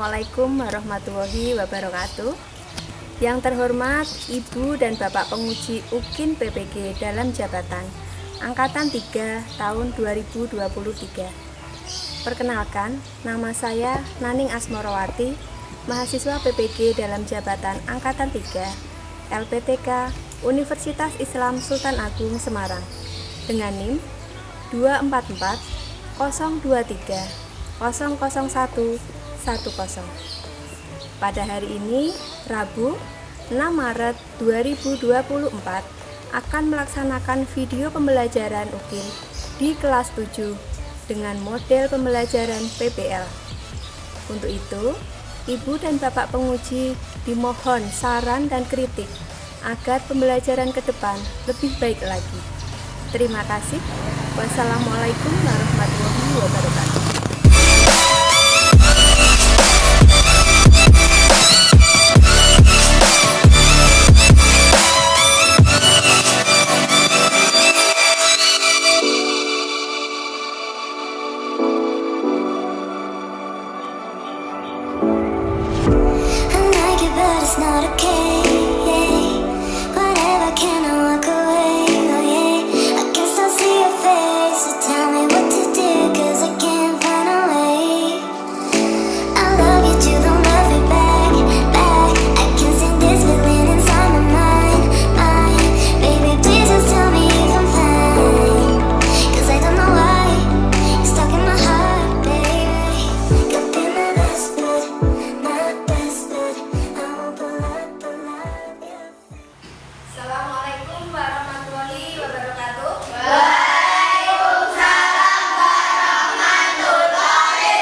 Assalamualaikum warahmatullahi wabarakatuh. Yang terhormat Ibu dan Bapak Penguji UKIN PPG dalam jabatan Angkatan 3 tahun 2023. Perkenalkan, nama saya Naning Asmorowati, mahasiswa PPG dalam jabatan Angkatan 3 LPTK Universitas Islam Sultan Agung Semarang dengan NIM 244 023 00110. Pada hari ini, Rabu 6 Maret 2024, akan melaksanakan video pembelajaran UKIN di kelas 7 dengan model pembelajaran PBL. Untuk itu, Ibu dan Bapak penguji dimohon saran dan kritik agar pembelajaran ke depan lebih baik lagi. Terima kasih. Wassalamualaikum warahmatullahi wabarakatuh. But it's not okay, yeah. Whatever, can I walk away, oh yeah. I can still see your face, so tell me what to do, cause I can't find a way. I love you too, don't love me back, back. I can see this feeling inside my mind. Baby, please just tell me if I'm fine, cause I don't know why you're stuck in my heart, baby. Could be my best, but not best, but Assalamualaikum warahmatullahi wabarakatuh. Waalaikumsalam warahmatullahi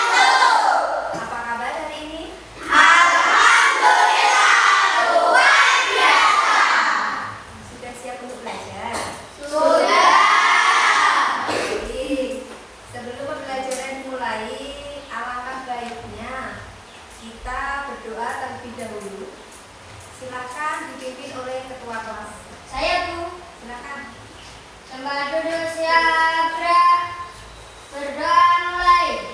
wabarakatuh. Apa kabar hari ini? Alhamdulillah luar biasa. Sudah siap untuk belajar? Sudah. Baik. Sebelum pembelajaran dimulai, alangkah baiknya kita berdoa terlebih dahulu. Silakan dipimpin oleh ketua kelas. Saya Bu. Silakan. Sembah duduk siap gerak. Berdoa mulai.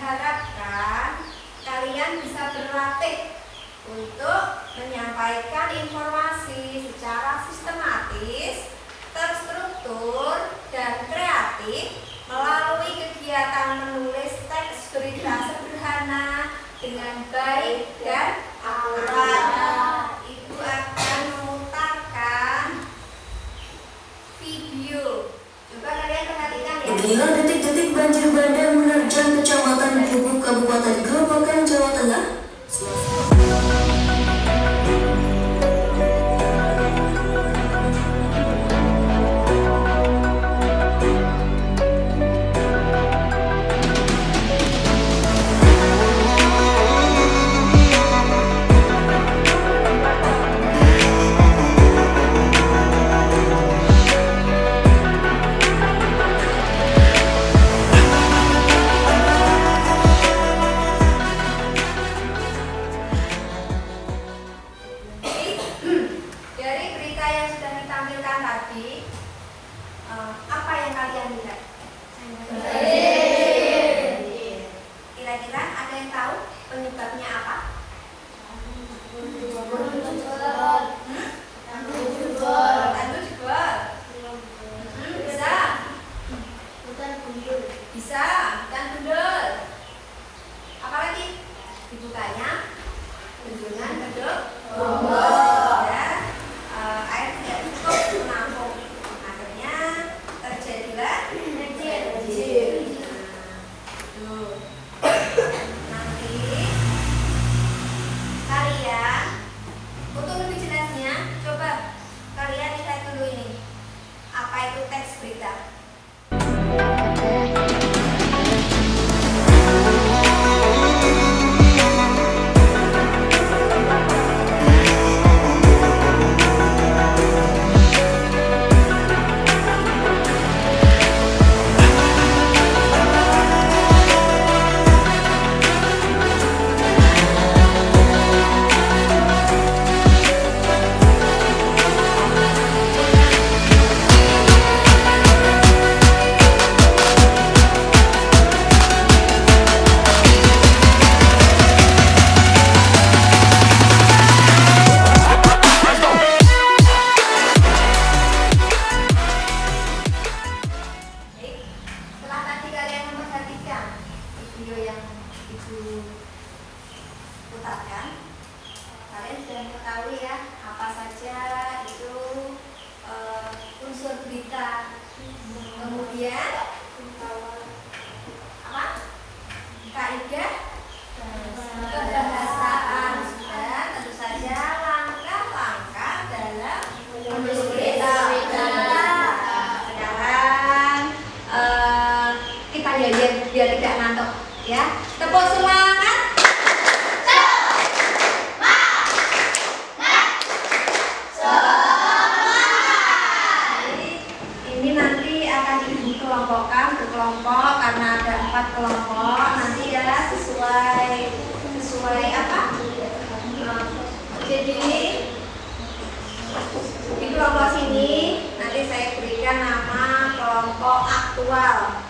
diharapkan kalian bisa berlatih untuk menyampaikan informasi secara sistematis, terstruktur, dan kreatif melalui kegiatan menulis teks berita sederhana dengan baik dan akurat. Ibu akan memutarkan video. Coba kalian perhatikan ya. Inilah detik-detik banjir bandang menerjang Kecamatan Gubuk, Kabupaten Grobogan, Jawa Tengah. Dari berita yang sudah ditampilkan tadi, apa yang kalian lihat? Kira-kira ada yang tahu penyebabnya apa? Tandu jebol. Bisa? Bisa, dan gundul. Apalagi? Dibukanya bendungan kedok ya, air tidak cukup menampung, akhirnya terjadilah banjir. Nanti kalian untuk lebih jelasnya, coba kalian lihat dulu ini, apa itu teks berita. Setelah tadi kalian memperhatikan video yang ibu putarkan, kalian sudah mengetahui ya apa saja itu unsur berita. Kemudian apa? Kaidah kebahasaan, dan tentu saja langkah-langkah dalam menulis berita. Sekarang kita lihat biar tidak ngantuk ya. Tepuk semangat. Ini nanti akan ibu kelompokkan berkelompok karena ada 4 kelompok nanti ya, sesuai apa? Jadi di kelompok sini nanti saya berikan nama kelompok aktual.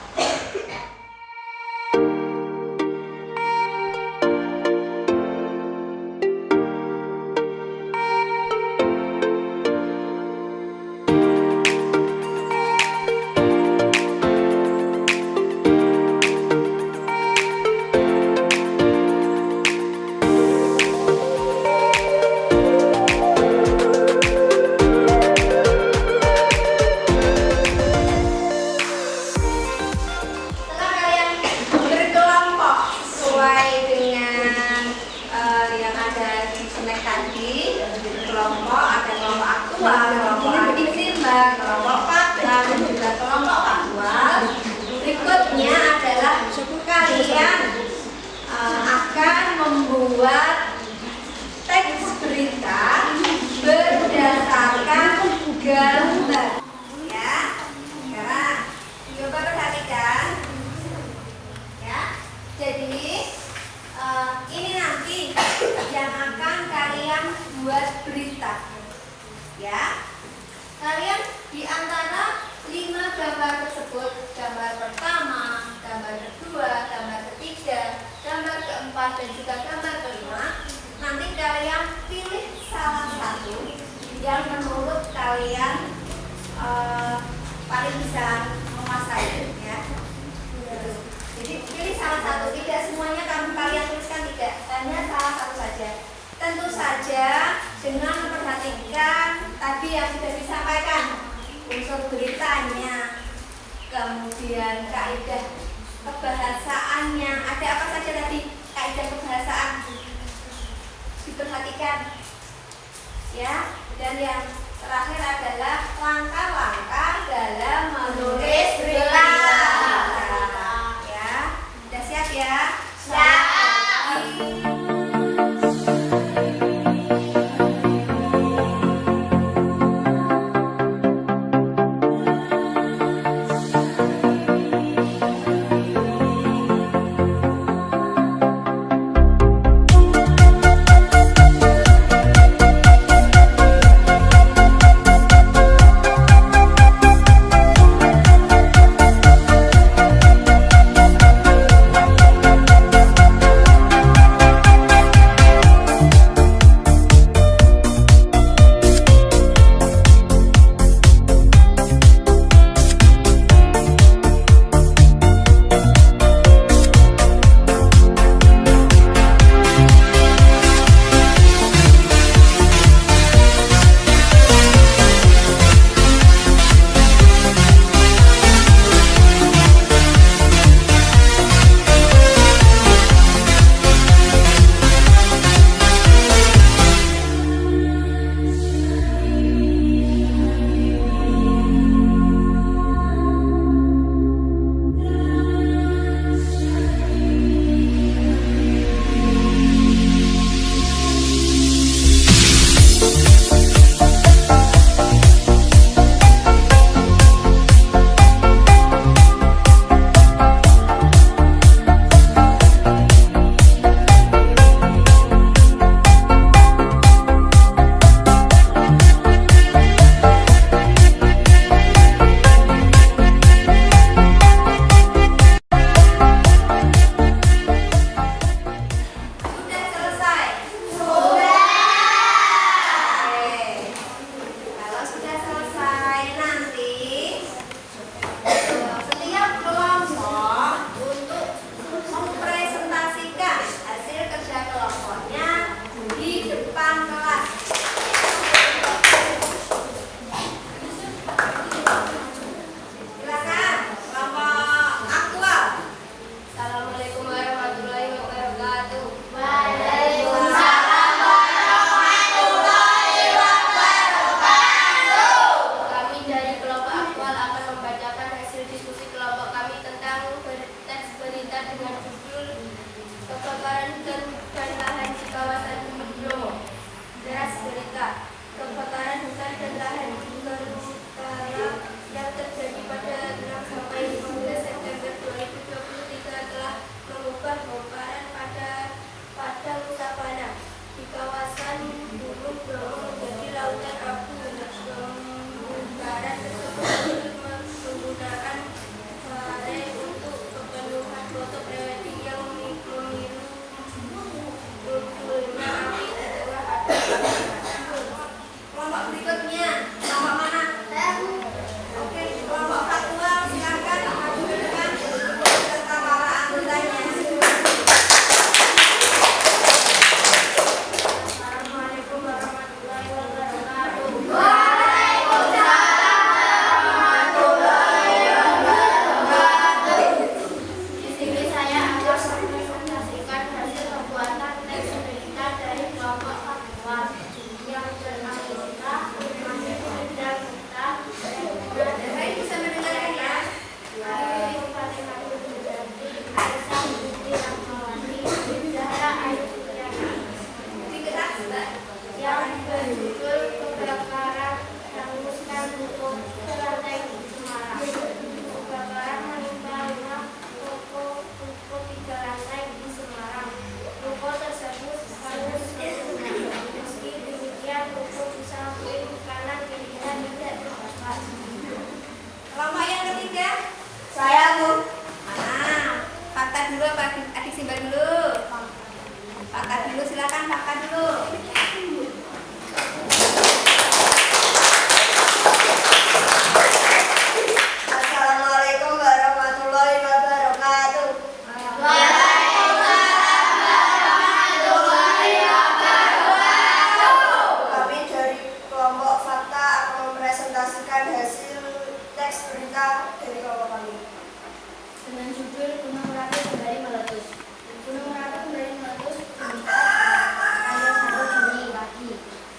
ya dengan memperhatikan tadi yang sudah disampaikan unsur beritanya, kemudian kaidah kebahasaannya. Ada apa saja tadi kaidah kebahasaan? Diperhatikan ya. Dan yang terakhir adalah langkah-langkah dalam menulis berita. Ya, sudah siap ya? Siap. dengan judul Gunung Merapi Kembali Meletus. Gunung Merapi kembali meletus tanggal 1 Juni pagi.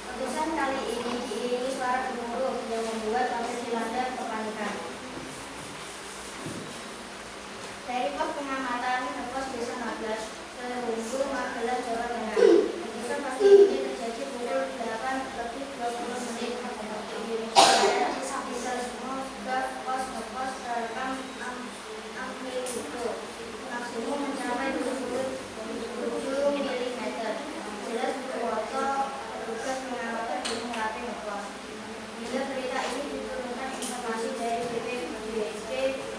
Letusan kali ini diiringi suara gemuruh yang membuat warga dilanda kepanikan. Dari pos pengamatan ke pos Desa 16 ke Hunggu, Magelang, Jawa Tengah. Letusan pagi ini terjadi pukul 8:20 waktu Indonesia Barat. Bisa semua ke pos terekam amplitudo maksimum mencapai 77 mm. Jelas foto petugas pengamatan Gunung Merapi ngepost. Bila berita ini diturunkan informasi dari BPBD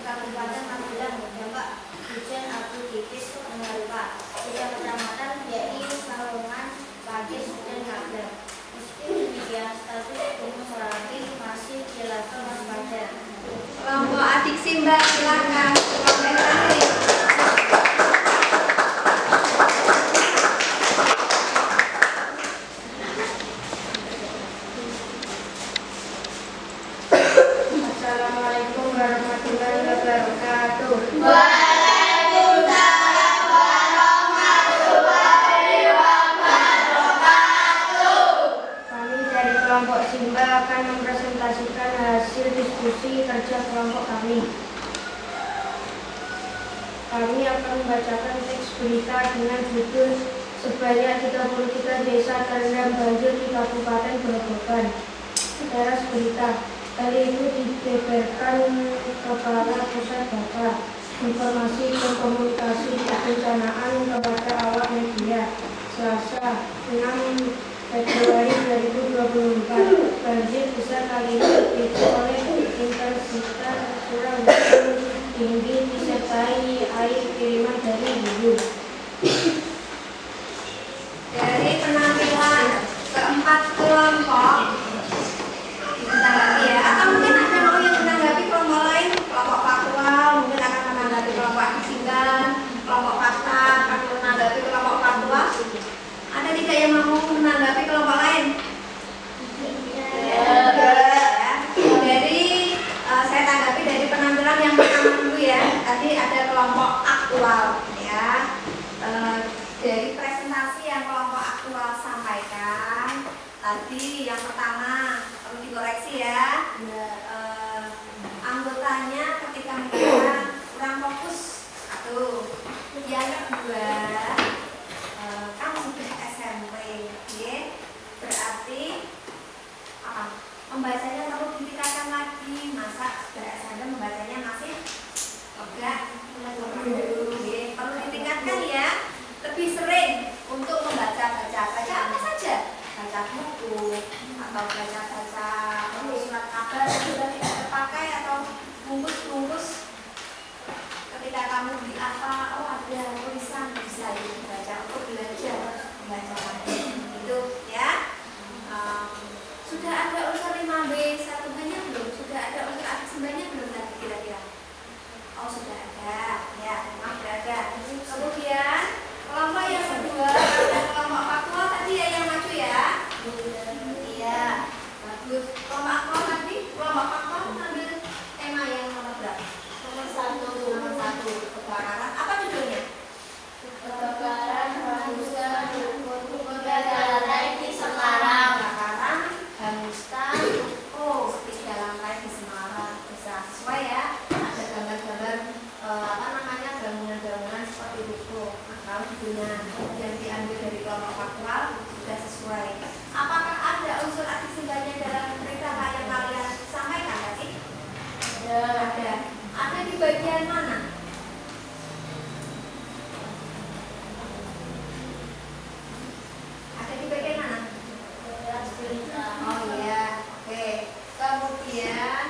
Kabupaten Magelang berdampak hujan abu tipis menyerupa 3 kecamatan yakni Salongan, Pagis, dan Magelang. Meski demikian, status Gunung Merapi masih di level waspada. Kelompok adik Simba, silakan. Kelompok terakhir. Assalamualaikum warahmatullahi wabarakatuh. Waalaikumsalam warahmatullahi wabarakatuh. Kami dari kelompok Simba akan mempresentasikan hasil diskusi kerja kelompok kami. Kami akan membacakan teks berita dengan judul sebanyak 33 desa terendam banjir di Kabupaten Grobogan. Teras berita. Hal itu dibeberkan Kepala Pusat Data, Informasi dan Komunikasi Kebencanaan kepada awak media Selasa 6 Februari 2024. Banjir besar kali ini dipicu oleh intensitas curah hujan tinggi disertai air kiriman dari hulu. Dari penampilan keempat kelompok ditanggapi ya, atau mungkin ada mau yang menanggapi kelompok lain, kelompok faktual mungkin akan menanggapi kelompok adik Simba, kelompok fakta akan menanggapi kelompok faktual. Ada tidak yang mau menanggapi kelompok lain? Ya. Dari saya tanggapi dari penampilan yang pertama dulu ya. Tadi ada kelompok aktual ya. Dari presentasi yang kelompok aktual sampaikan tadi yang pertama perlu dikoreksi ya. Anggotanya ketika mereka kurang fokus. Satu. Yang kedua, kamu sudah SMP, ya? Berarti apa? Membacanya perlu ditingkatkan lagi. Masa sudah SMP membacanya masih enggak? Perlu ditingkatkan ya. Lebih sering untuk membaca apa saja? Baca buku atau baca surat kabar yang sudah tidak terpakai atau bungkus-bungkus. Ketika kamu di apa, oh ada tulisan bisa dibaca untuk belajar membaca itu ya. Sudah ada unsur 5B 1B-nya belum? Sudah ada unsur adik Simbanya belum tadi kira-kira? Oh sudah ada, ya memang sudah ada. Kemudian kelompok yang kedua ada kelompok faktual tadi ya yang maju ya. Iya, bagus. Kelompok faktual tadi, kelompok faktual mengambil tema yang nomor berapa? Nomor 1. Kebakaran. Apa judulnya? Kebakaran hanguskan Kebakaran di Semarang. Kebakaran hanguskan tiga lantai di Semarang. Bisa sesuai ya. Ada gambar-gambar bangunan-bangunan seperti itu. Kalau judulnya yang diambil dari kelompok faktual sudah sesuai. Apakah ada unsur adik Simbanya dalam berita yang kalian sampaikan tadi? Ada. Ada di bagian mana? Ada di bagian mana? Oh iya, oke. Kemudian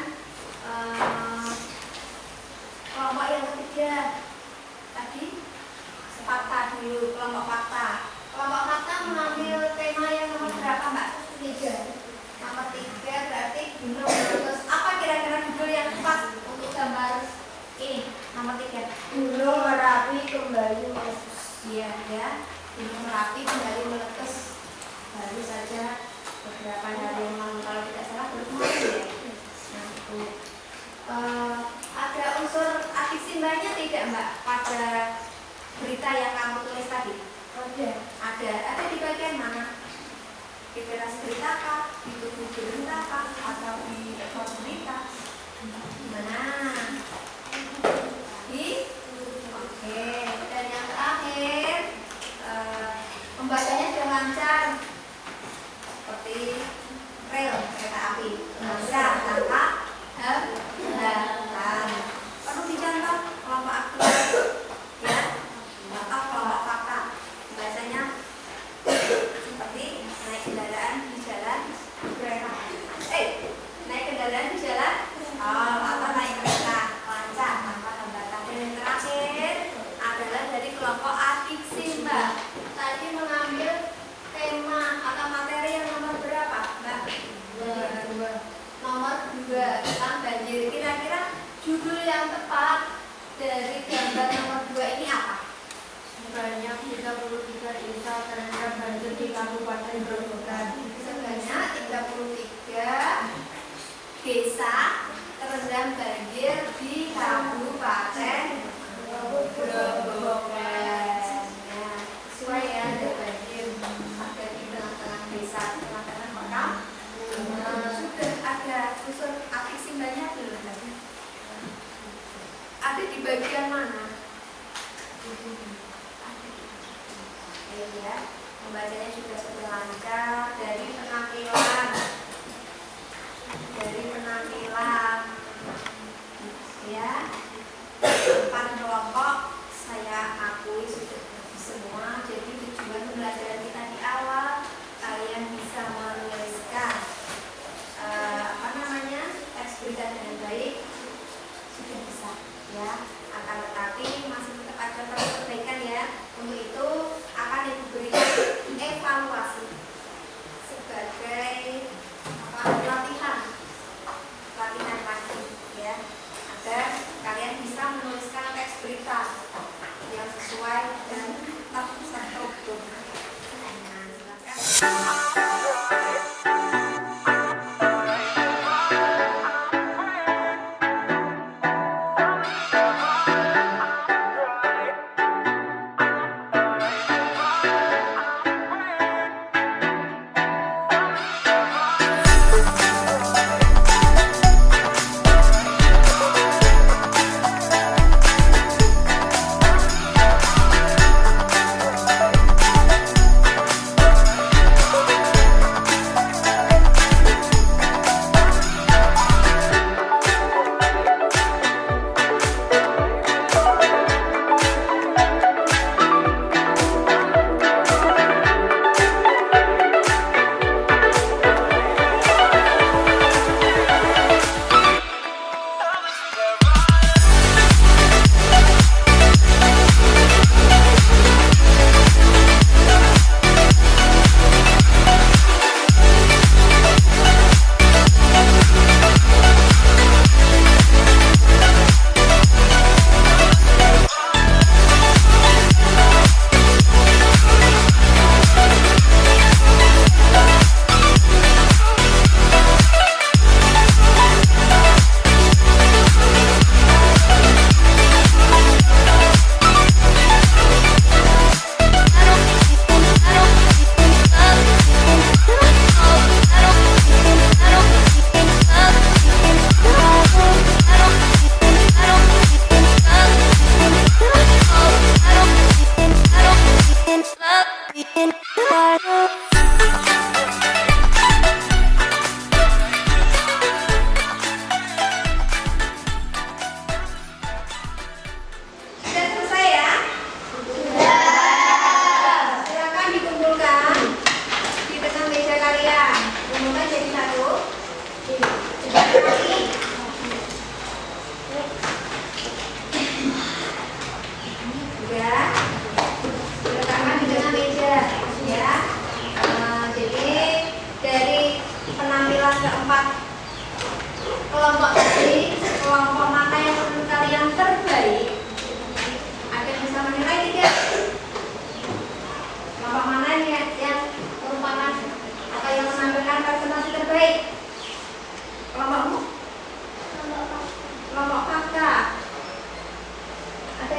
kelompok yang ketiga tadi fakta dulu, kelompok fakta. Kelompok fakta mengambil tema yang nomor berapa Mbak? 3. Nomor 3 berarti gunung meletus. Apa kira-kira judul yang pas untuk gambar ini? Nomor 3. Gunung Merapi kembali meletus. Iya ya, Gunung Merapi kembali meletus. Baru saja beberapa hari yang lalu kalau tidak salah baru kemarin ya. Nah itu Ada unsur arti simbahnya tidak Mbak pada berita yang kamu tulis tadi? Ada. Ada di bagian mana? Di teras berita kah? Di tubuh berita kah? Atau di ekor berita? Mana? Oke. Dan yang terakhir, membacanya sudah lancar, seperti rel kereta api. Lancar tanpa hambatan. Perlu dicontoh kelompok aktivitas, ya, atau kelompok fakta. Bahasanya seperti naik kendaraan di jalan kereta. Naik kendaraan di jalan atau naik kereta lancar tanpa hambatan. Dan yang terakhir adalah dari kelompok adiksi Mbak. Tadi mengambil tema atau materi yang nomor berapa Mbak? Nomor 2 tentang banjir. Kira-kira judul yang tepat dari gambar nomor 2 ini apa? Sebanyak 33 desa terendam banjir di Kabupaten Grobogan. Sebanyak 33 desa terendam banjir di Kabupaten Grobogan. Ya, sesuai ya, ada banjir ada di tengah-tengah desa, tengah-tengah kota. Sudah ada unsur arti simbahnya belum? Ada di bagian mana? Ya, membacanya juga sudah lancar. Dari penampilan, ya, 4 kelompok saya akui sudah bagus semua. Jadi tujuan pembelajaran kita di awal, kalian bisa menuliskan teks berita dengan baik, sudah bisa, ya. Akan tetapi masih tetap ada perbaikan ya. Untuk itu akan diberikan evaluasi sebagai latihan lagi ya, agar kalian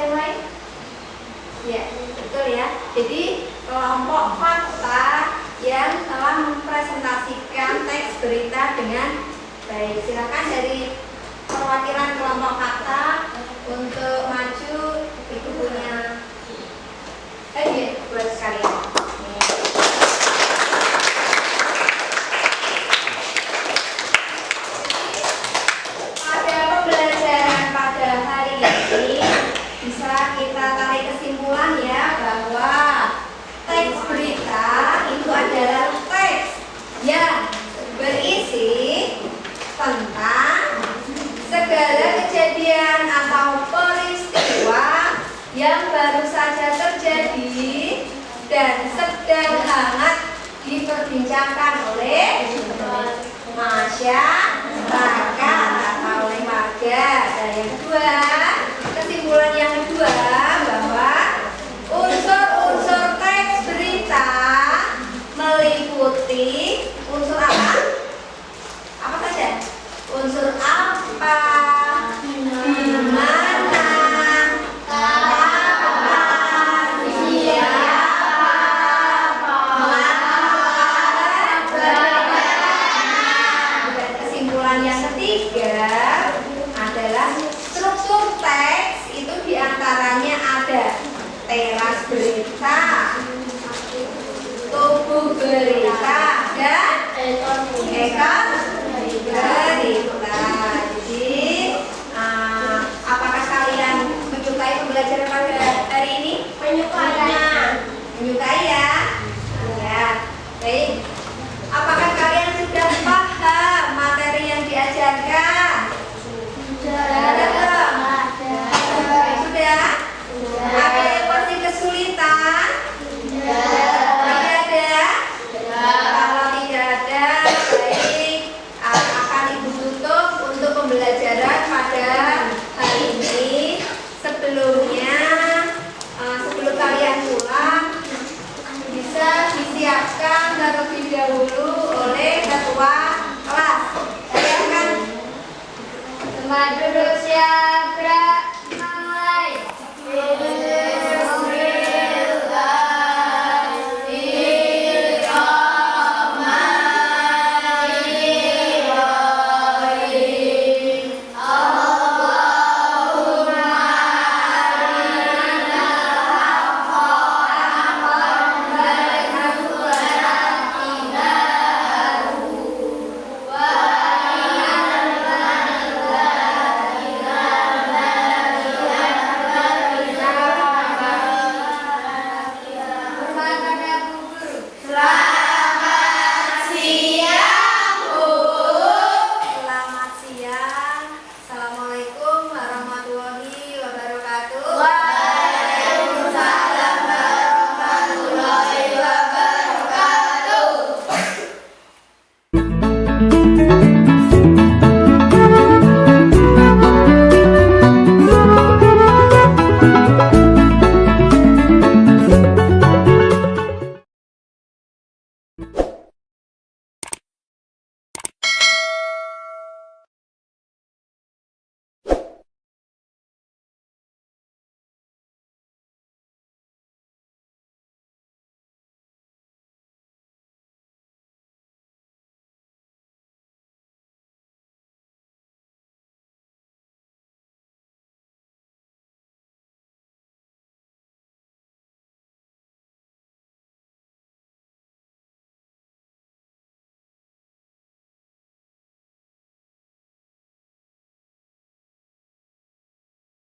yang lain? Ya, betul ya. Jadi kelompok fakta yang telah mempresentasikan teks berita dengan baik. Silakan dari perwakilan kelompok fakta untuk maju. Itu punya buat sekalian. Pada pembelajaran pada hari ini bisa kita tarik kesimpulan ya bahwa teks berita itu adalah teks yang berisi tentang segala kejadian atau peristiwa yang baru saja terjadi dan sedang hangat diperbincangkan oleh masyarakat atau oleh warga. Dan yang